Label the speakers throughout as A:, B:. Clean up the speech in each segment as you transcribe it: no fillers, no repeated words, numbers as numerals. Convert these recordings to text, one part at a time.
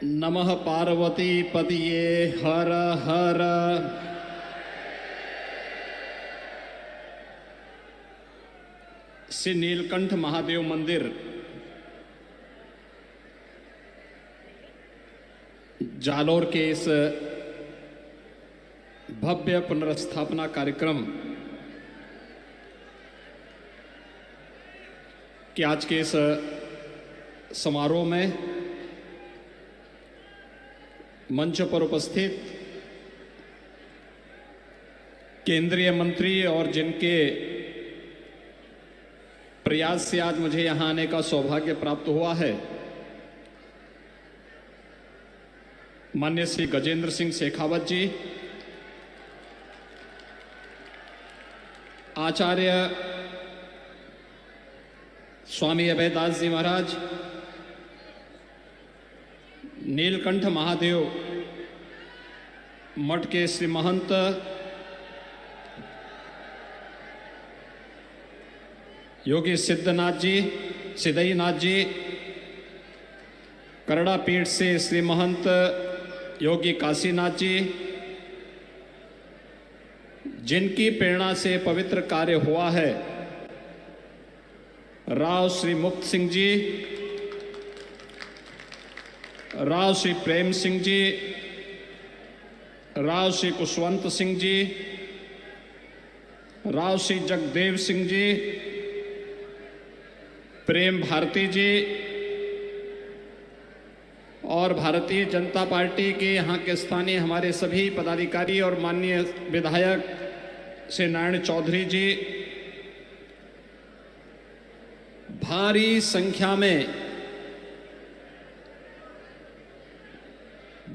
A: नमः पार्वती पतिये हर हर। श्री नीलकंठ महादेव मंदिर जालोर के इस भव्य पुनर्स्थापना कार्यक्रम के आज के इस समारोह में मंच पर उपस्थित केंद्रीय मंत्री और जिनके प्रयास से आज मुझे यहां आने का सौभाग्य प्राप्त हुआ है, माननीय श्री गजेंद्र सिंह शेखावत जी, आचार्य स्वामी अभयदास जी महाराज, नीलकंठ महादेव मठ के श्री महंत योगी सिद्धनाथ जी, सिद्धईनाथ जी, करड़ा पीठ से श्री महंत योगी काशीनाथ जी, जिनकी प्रेरणा से पवित्र कार्य हुआ है, राव श्री मुक्त सिंह जी, राव श्री प्रेम सिंह जी, राव श्री कुशवंत सिंह जी, राव श्री जगदेव सिंह जी, प्रेम भारती जी और भारतीय जनता पार्टी के यहाँ के स्थानीय हमारे सभी पदाधिकारी और माननीय विधायक श्री नारायण चौधरी जी, भारी संख्या में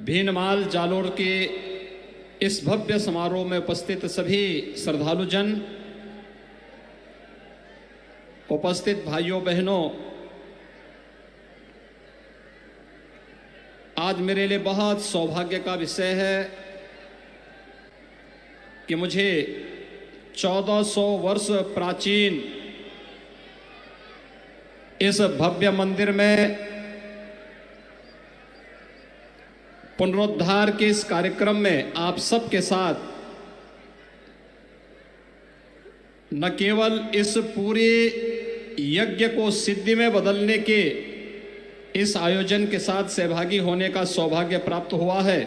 A: भीनमाल जालोर के इस भव्य समारोह में उपस्थित सभी श्रद्धालुजन, उपस्थित भाइयों बहनों, आज मेरे लिए बहुत सौभाग्य का विषय है कि मुझे 1400 वर्ष प्राचीन इस भव्य मंदिर में पुनरुद्धार के इस कार्यक्रम में आप सबके साथ न केवल इस पूरे यज्ञ को सिद्धि में बदलने के इस आयोजन के साथ सहभागी होने का सौभाग्य प्राप्त हुआ है,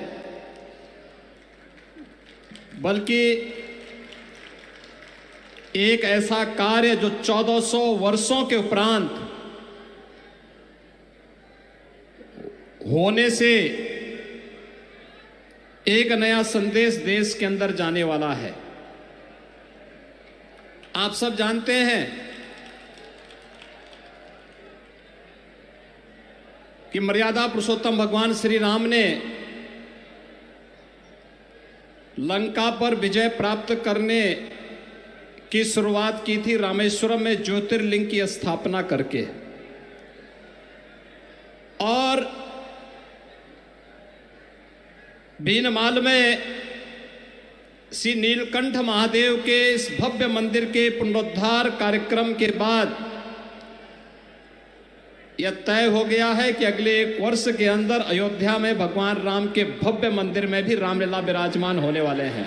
A: बल्कि एक ऐसा कार्य जो 1400 वर्षों के उपरांत होने से एक नया संदेश देश के अंदर जाने वाला है। आप सब जानते हैं कि मर्यादा पुरुषोत्तम भगवान श्री राम ने लंका पर विजय प्राप्त करने की शुरुआत की थी रामेश्वरम में ज्योतिर्लिंग की स्थापना करके, और भीनमाल में श्री नीलकंठ महादेव के इस भव्य मंदिर के पुनरुद्धार कार्यक्रम के बाद यह तय हो गया है कि अगले 1 वर्ष के अंदर अयोध्या में भगवान राम के भव्य मंदिर में भी रामलीला विराजमान होने वाले हैं।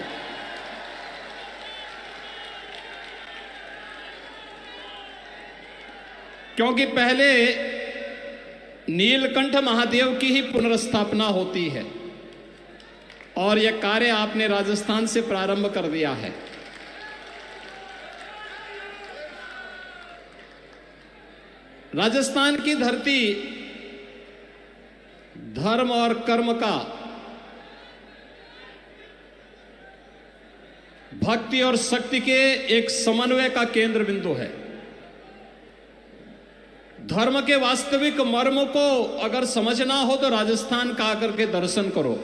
A: क्योंकि पहले नीलकंठ महादेव की ही पुनर्स्थापना होती है और यह कार्य आपने राजस्थान से प्रारंभ कर दिया है। राजस्थान की धरती धर्म और कर्म का, भक्ति और शक्ति के एक समन्वय का केंद्र बिंदु है। धर्म के वास्तविक मर्म को अगर समझना हो तो राजस्थान का आकर के दर्शन करो।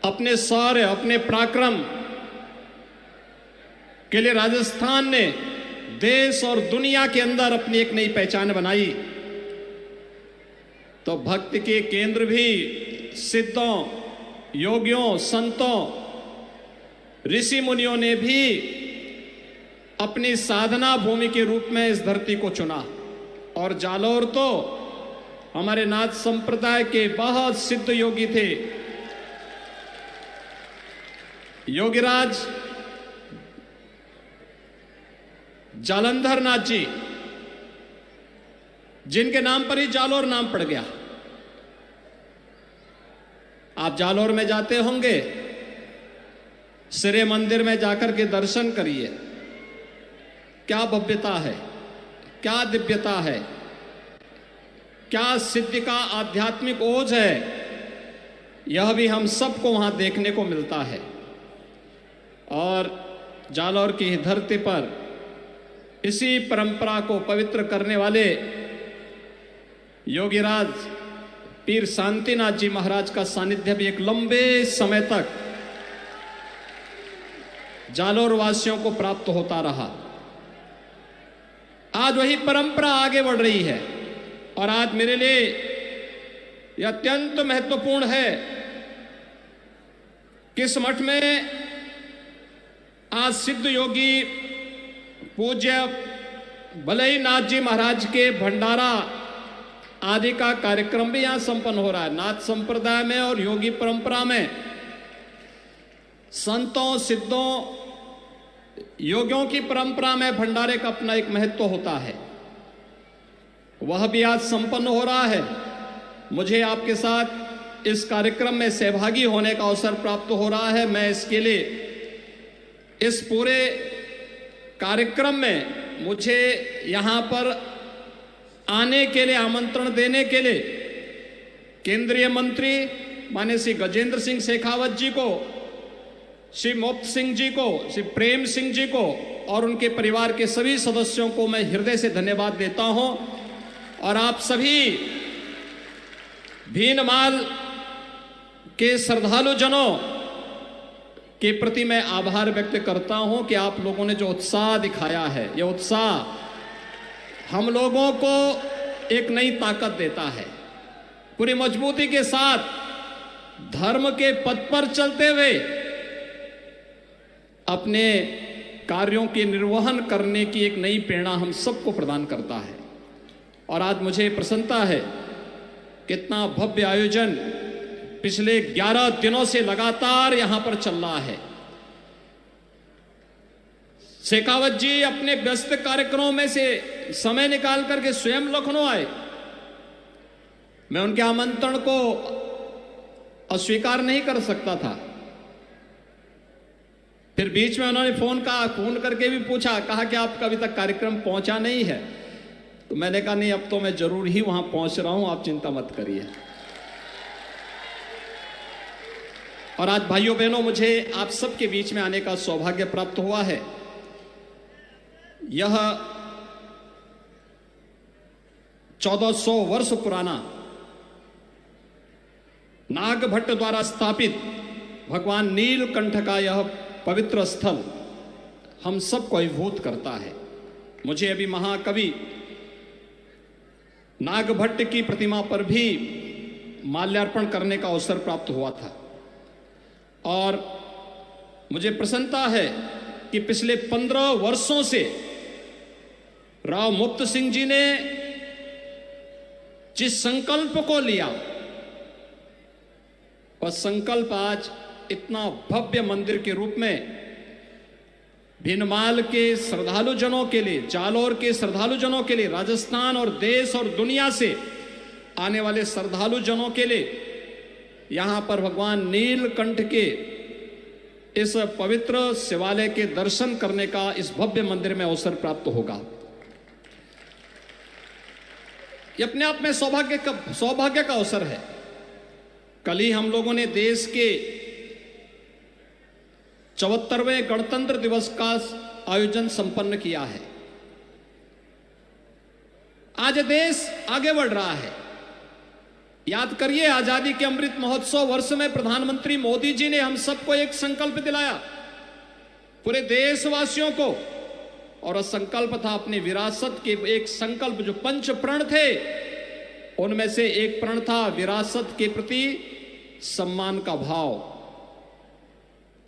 A: अपने शौर्य, अपने पराक्रम के लिए राजस्थान ने देश और दुनिया के अंदर अपनी एक नई पहचान बनाई। तो भक्ति के केंद्र भी सिद्धों, योगियों, संतों, ऋषि मुनियों ने भी अपनी साधना भूमि के रूप में इस धरती को चुना। और जालौर तो हमारे नाथ संप्रदाय के बहुत सिद्ध योगी थे। योगीराज जालंधर नाथ जी, जिनके नाम पर ही जालौर नाम पड़ गया। आप जालौर में जाते होंगे, सिरे मंदिर में जाकर के दर्शन करिए। क्या भव्यता है, क्या दिव्यता है, क्या सिद्धि का आध्यात्मिक ओज है, यह भी हम सबको वहां देखने को मिलता है। और जालौर की धरती पर इसी परंपरा को पवित्र करने वाले योगीराज पीर शांतिनाथ जी महाराज का सानिध्य भी एक लंबे समय तक जालौर वासियों को प्राप्त होता रहा। आज वही परंपरा आगे बढ़ रही है और आज मेरे लिए यह अत्यंत महत्वपूर्ण है कि इस मठ में आज सिद्ध योगी पूज्य भलई नाथ जी महाराज के भंडारा आदि का कार्यक्रम भी यहां संपन्न हो रहा है। नाथ संप्रदाय में और योगी परंपरा में संतों सिद्धों योगियों की परंपरा में भंडारे का अपना एक महत्व होता है, वह भी आज संपन्न हो रहा है। मुझे आपके साथ इस कार्यक्रम में सहभागी होने का अवसर प्राप्त हो रहा है। मैं इसके लिए इस पूरे कार्यक्रम में मुझे यहां पर आने के लिए आमंत्रण देने के लिए केंद्रीय मंत्री माननीय श्री गजेंद्र सिंह शेखावत जी को, श्री मुक्त सिंह जी को, श्री प्रेम सिंह जी को और उनके परिवार के सभी सदस्यों को मैं हृदय से धन्यवाद देता हूं। और आप सभी भीनमाल के श्रद्धालु जनों के प्रति मैं आभार व्यक्त करता हूं कि आप लोगों ने जो उत्साह दिखाया है, यह उत्साह हम लोगों को एक नई ताकत देता है। पूरी मजबूती के साथ धर्म के पथ पर चलते हुए अपने कार्यों के निर्वहन करने की एक नई प्रेरणा हम सबको प्रदान करता है। और आज मुझे प्रसन्नता है कितना भव्य आयोजन पिछले 11 दिनों से लगातार यहां पर चल रहा है। शेखावत जी अपने व्यस्त कार्यक्रमों में से समय निकाल करके स्वयं लखनऊ आए। मैं उनके आमंत्रण को अस्वीकार नहीं कर सकता था। फिर बीच में उन्होंने फोन करके भी पूछा, कहा कि आपका अभी तक कार्यक्रम पहुंचा नहीं है। तो मैंने कहा नहीं, अब तो मैं जरूर ही वहां पहुंच रहा हूं, आप चिंता मत करिए। और आज भाइयों बहनों, मुझे आप सबके बीच में आने का सौभाग्य प्राप्त हुआ है। यह 1400 वर्ष पुराना नागभट्ट द्वारा स्थापित भगवान नीलकंठ का यह पवित्र स्थल हम सबको अभिभूत करता है। मुझे अभी महाकवि नागभट्ट की प्रतिमा पर भी माल्यार्पण करने का अवसर प्राप्त हुआ था। और मुझे प्रसन्नता है कि पिछले 15 वर्षों से राव मुक्त सिंह जी ने जिस संकल्प को लिया, वह संकल्प आज इतना भव्य मंदिर के रूप में भीनमाल के श्रद्धालु जनों के लिए, जालौर के श्रद्धालु जनों के लिए, राजस्थान और देश और दुनिया से आने वाले श्रद्धालु जनों के लिए यहां पर भगवान नीलकंठ के इस पवित्र शिवालय के दर्शन करने का इस भव्य मंदिर में अवसर प्राप्त होगा। यह अपने आप में सौभाग्य का अवसर है। कल ही हम लोगों ने देश के 74वें गणतंत्र दिवस का आयोजन संपन्न किया है। आज देश आगे बढ़ रहा है। याद करिए, आजादी के अमृत महोत्सव वर्ष में प्रधानमंत्री मोदी जी ने हम सबको एक संकल्प दिलाया, पूरे देशवासियों को, और संकल्प था अपनी विरासत के एक संकल्प जो 5 प्रण थे, उनमें से एक प्रण था विरासत के प्रति सम्मान का भाव,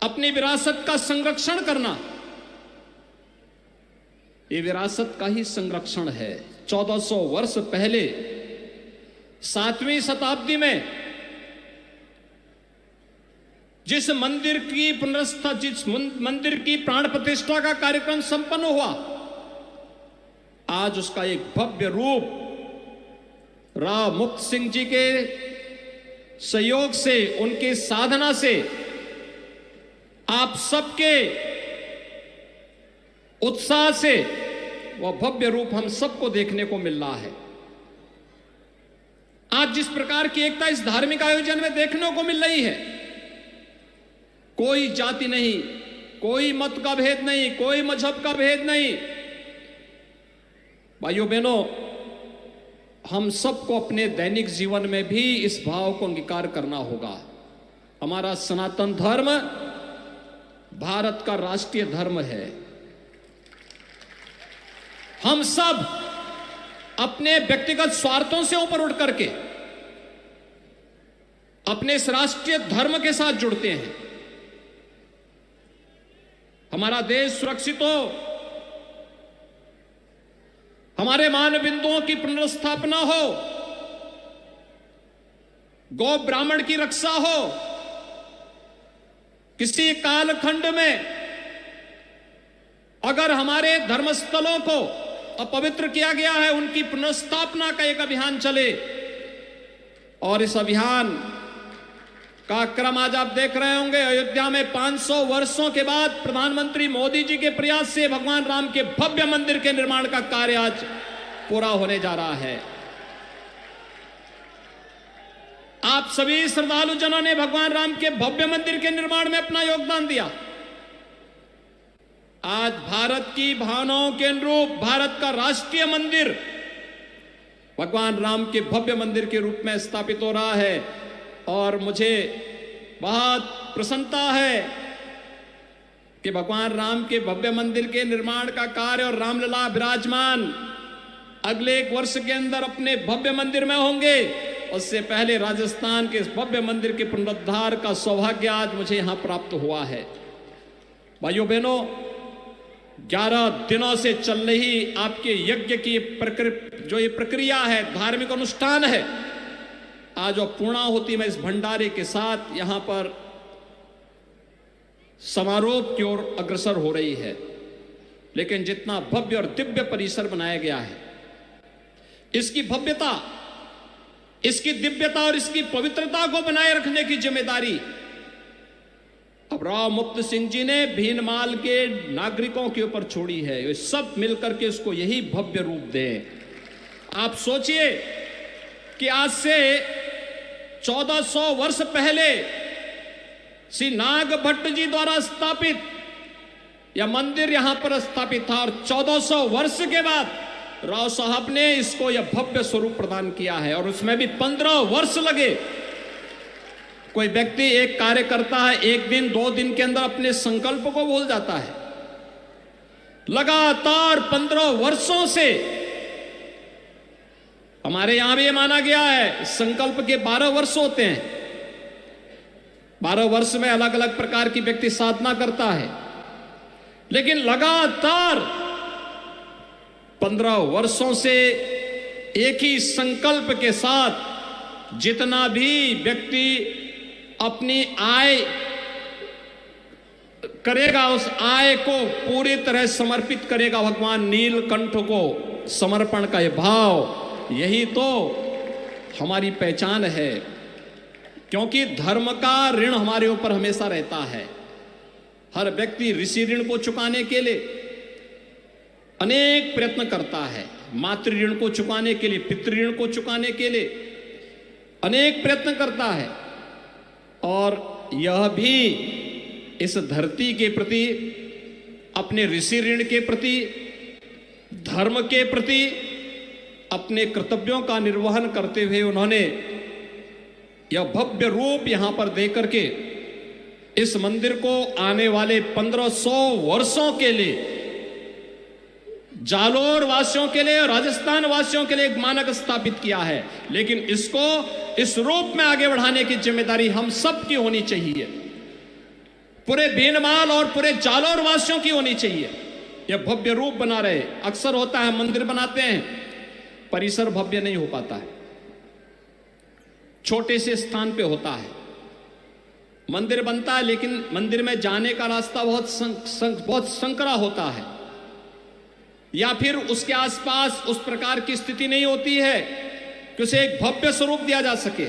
A: अपनी विरासत का संरक्षण करना। ये विरासत का ही संरक्षण है। 1400 वर्ष पहले 7वीं शताब्दी में जिस मंदिर की पुनर्स्था, जिस मंदिर की प्राण प्रतिष्ठा का कार्यक्रम संपन्न हुआ, आज उसका एक भव्य रूप राव मुक्त सिंह जी के सहयोग से, उनके साधना से, आप सबके उत्साह से वह भव्य रूप हम सबको देखने को मिल रहा है। आज जिस प्रकार की एकता इस धार्मिक आयोजन में देखने को मिल रही है, कोई जाति नहीं, कोई मत का भेद नहीं, कोई मजहब का भेद नहीं। भाइयों बहनों, हम सबको अपने दैनिक जीवन में भी इस भाव को अंगीकार करना होगा। हमारा सनातन धर्म भारत का राष्ट्रीय धर्म है। हम सब अपने व्यक्तिगत स्वार्थों से ऊपर उठ करके अपने इस राष्ट्रीय धर्म के साथ जुड़ते हैं। हमारा देश सुरक्षित हो, हमारे मान बिंदुओं की पुनर्स्थापना हो, गौ ब्राह्मण की रक्षा हो, किसी कालखंड में अगर हमारे धर्मस्थलों को अपवित्र किया गया है, उनकी पुनर्स्थापना का एक अभियान चले। और इस अभियान का क्रम आज आप देख रहे होंगे। अयोध्या में 500 वर्षों के बाद प्रधानमंत्री मोदी जी के प्रयास से भगवान राम के भव्य मंदिर के निर्माण का कार्य आज पूरा होने जा रहा है। आप सभी श्रद्धालु जनों ने भगवान राम के भव्य मंदिर के निर्माण में अपना योगदान दिया। आज भारत की भावनाओं के अनुरूप भारत का राष्ट्रीय मंदिर भगवान राम के भव्य मंदिर के रूप में स्थापित हो रहा है। और मुझे बहुत प्रसन्नता है कि भगवान राम के भव्य मंदिर के निर्माण का कार्य और रामलला विराजमान अगले 1 वर्ष के अंदर अपने भव्य मंदिर में होंगे। उससे पहले राजस्थान के इस भव्य मंदिर के पुनरुद्धार का सौभाग्य आज मुझे यहां प्राप्त हुआ है। भाइयों बहनों, 11 दिनों से चल रही आपके यज्ञ की जो ये प्रक्रिया है, धार्मिक अनुष्ठान है, आज और पूर्णाहुति में इस भंडारे के साथ यहां पर समारोह की ओर अग्रसर हो रही है। लेकिन जितना भव्य और दिव्य परिसर बनाया गया है, इसकी भव्यता, इसकी दिव्यता और इसकी पवित्रता को बनाए रखने की जिम्मेदारी अब राव मुक्त सिंह जी ने भीनमाल के नागरिकों के ऊपर छोड़ी है। वे सब मिलकर के इसको यही भव्य रूप दें। आप सोचिए कि आज से 1400 वर्ष पहले श्री नाग भट्ट जी द्वारा स्थापित यह मंदिर यहां पर स्थापित था और 1400 वर्ष के बाद राव साहब ने इसको यह भव्य स्वरूप प्रदान किया है। और उसमें भी 15 वर्ष लगे। कोई व्यक्ति एक कार्य करता है, 1 दिन 2 दिन के अंदर अपने संकल्प को भूल जाता है। लगातार 15 वर्षों से हमारे यहां भी ये माना गया है, संकल्प के 12 वर्ष होते हैं। 12 वर्ष में अलग अलग प्रकार की व्यक्ति साधना करता है, लेकिन लगातार 15 वर्षों से एक ही संकल्प के साथ जितना भी व्यक्ति अपनी आय करेगा, उस आय को पूरी तरह समर्पित करेगा भगवान नीलकंठ को। समर्पण का यह भाव, यही तो हमारी पहचान है। क्योंकि धर्म का ऋण हमारे ऊपर हमेशा रहता है। हर व्यक्ति ऋषि ऋण को चुकाने के लिए अनेक प्रयत्न करता है। मातृ ऋण को चुकाने के लिए, पितृ ऋण को चुकाने के लिए अनेक प्रयत्न करता है। और यह भी इस धरती के प्रति, अपने ऋषि ऋण के प्रति, धर्म के प्रति अपने कर्तव्यों का निर्वहन करते हुए उन्होंने यह भव्य रूप यहां पर दे करके इस मंदिर को आने वाले 1500 वर्षों के लिए जालोर वासियों के लिए और राजस्थान वासियों के लिए एक मानक स्थापित किया है। लेकिन इसको इस रूप में आगे बढ़ाने की जिम्मेदारी हम सब की होनी चाहिए, पूरे भीनमाल और पूरे जालोर वासियों की होनी चाहिए। या भव्य रूप बना रहे। अक्सर होता है मंदिर बनाते हैं, परिसर भव्य नहीं हो पाता है, छोटे से स्थान पे होता है। मंदिर बनता है लेकिन मंदिर में जाने का रास्ता बहुत संकरा होता है, या फिर उसके आसपास उस प्रकार की स्थिति नहीं होती है कि उसे एक भव्य स्वरूप दिया जा सके।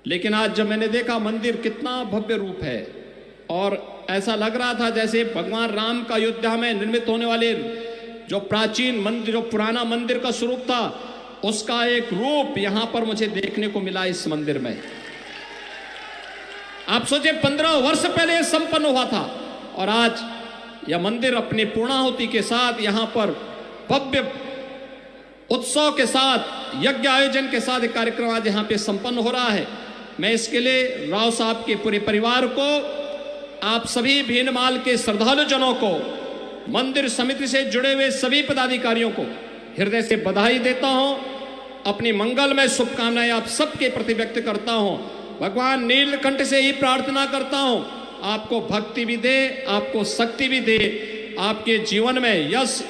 A: लेकिन आज जब मैंने देखा मंदिर कितना भव्य रूप है, और ऐसा लग रहा था जैसे भगवान राम का अयोध्या में निर्मित होने वाले जो प्राचीन मंदिर, जो पुराना मंदिर का स्वरूप था, उसका एक रूप यहां पर मुझे देखने को मिला इस मंदिर में। आप सोचे 15 वर्ष पहले यह संपन्न हुआ था, और आज यह मंदिर अपनी पूर्णाहुति के साथ यहां पर भव्य उत्सव के साथ, यज्ञ आयोजन के साथ एक कार्यक्रम आज यहां पे संपन्न हो रहा है। मैं इसके लिए राव साहब के पूरे परिवार को, आप सभी भीनमाल के श्रद्धालु जनों को, मंदिर समिति से जुड़े हुए सभी पदाधिकारियों को हृदय से बधाई देता हूं। अपनी मंगलमय शुभकामनाएं आप सबके प्रति व्यक्त करता हूं। भगवान नीलकंठ से ही प्रार्थना करता हूं, आपको भक्ति भी दे, आपको शक्ति भी दे, आपके जीवन में यश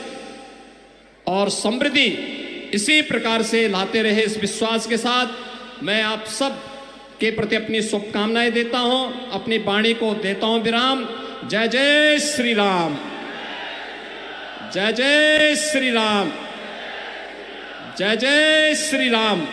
A: और समृद्धि इसी प्रकार से लाते रहे। इस विश्वास के साथ मैं आप सब के प्रति अपनी शुभकामनाएं देता हूं, अपनी वाणी को देता हूं विराम। जय जय श्री राम, जय जय श्री राम, जय जय श्री राम।